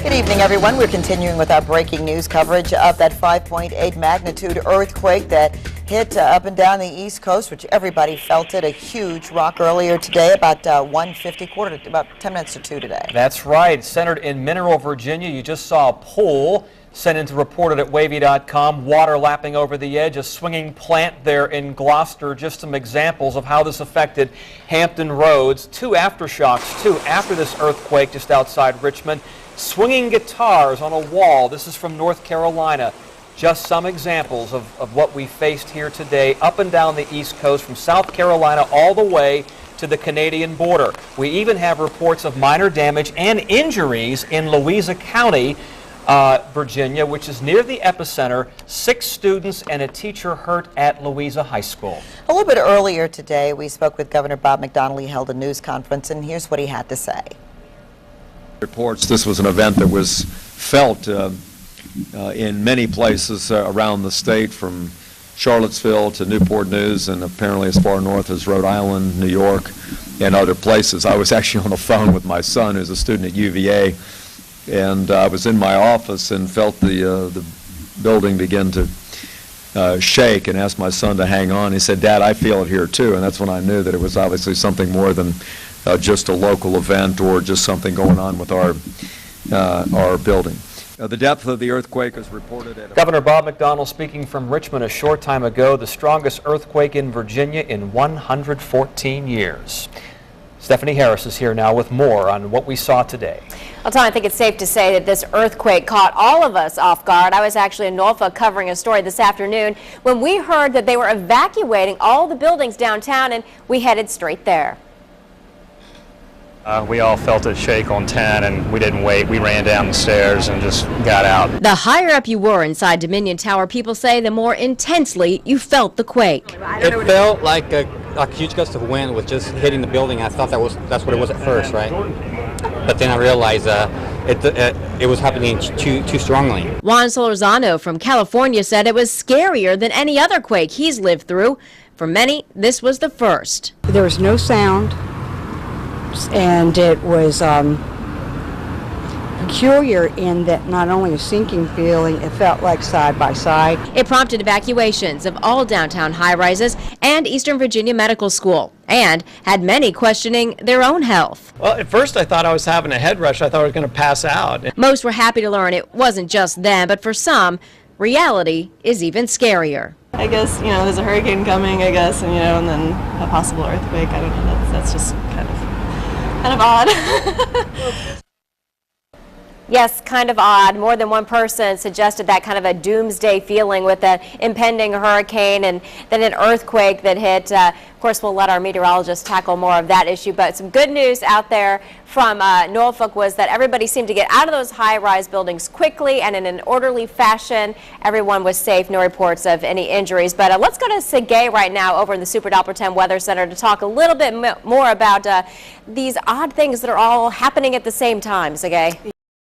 Good evening, everyone. We're continuing with our breaking news coverage of that 5.8 magnitude earthquake that hit up and down the East Coast, which everybody felt it. A huge rock earlier today, about 1:50, about 10 minutes to 2 today. That's right. Centered in Mineral, Virginia. You just saw a pole sent in to report it at wavy.com. Water lapping over the edge. A swinging plant there in Gloucester. Just some examples of how this affected Hampton Roads. Two aftershocks, too, after this earthquake just outside Richmond. Swinging guitars on a wall. This is from North Carolina. Just some examples of what we faced here today up and down the East Coast from South Carolina all the way to the Canadian border. We even have reports of minor damage and injuries in Louisa County, Virginia, which is near the epicenter. 6 students and a teacher hurt at Louisa High School. A little bit earlier today, we spoke with Governor Bob McDonnell. He held a news conference, and here's what he had to say. Reports this was an event that was felt in many places around the state, from Charlottesville to Newport News, and apparently as far north as Rhode Island, New York, and other places. I was actually on the phone with my son, who's a student at UVA, and I was in my office and felt the building begin to shake, and asked my son to hang on. He said, "Dad, I feel it here too," and that's when I knew that it was obviously something more than just a local event or just something going on with our building. The depth of the earthquake is reported at... Governor Bob McDonnell speaking from Richmond a short time ago, the strongest earthquake in Virginia in 114 years. Stephanie Harris is here now with more on what we saw today. Well, Tom, I think it's safe to say that this earthquake caught all of us off guard. I was actually in Norfolk covering a story this afternoon when we heard that they were evacuating all the buildings downtown, and we headed straight there. We all felt it shake on 10, and we didn't wait. We ran down the stairs and just got out. The higher up you were inside Dominion Tower, people say, the more intensely you felt the quake. It felt like a huge gust of wind was just hitting the building. I thought that's what it was at first, right? But then I realized it was happening too strongly. Juan Solorzano from California said it was scarier than any other quake he's lived through. For many, this was the first. There was no sound, and it was peculiar in that not only a sinking feeling, it felt like side by side. It prompted evacuations of all downtown high-rises and Eastern Virginia Medical School, and had many questioning their own health. Well, at first I thought I was having a head rush. I thought I was going to pass out. Most were happy to learn it wasn't just them, but for some, reality is even scarier. I guess, there's a hurricane coming, I guess, and then a possible earthquake. I don't know, that's just kind of odd. Yes, kind of odd. More than one person suggested that kind of a doomsday feeling with an impending hurricane and then an earthquake that hit. Of course, we'll let our meteorologist tackle more of that issue, but some good news out there from Norfolk was that everybody seemed to get out of those high-rise buildings quickly and in an orderly fashion. Everyone was safe, no reports of any injuries. But let's go to Sergey right now over in the Super Doppler 10 Weather Center to talk a little bit more about these odd things that are all happening at the same time. Sergey.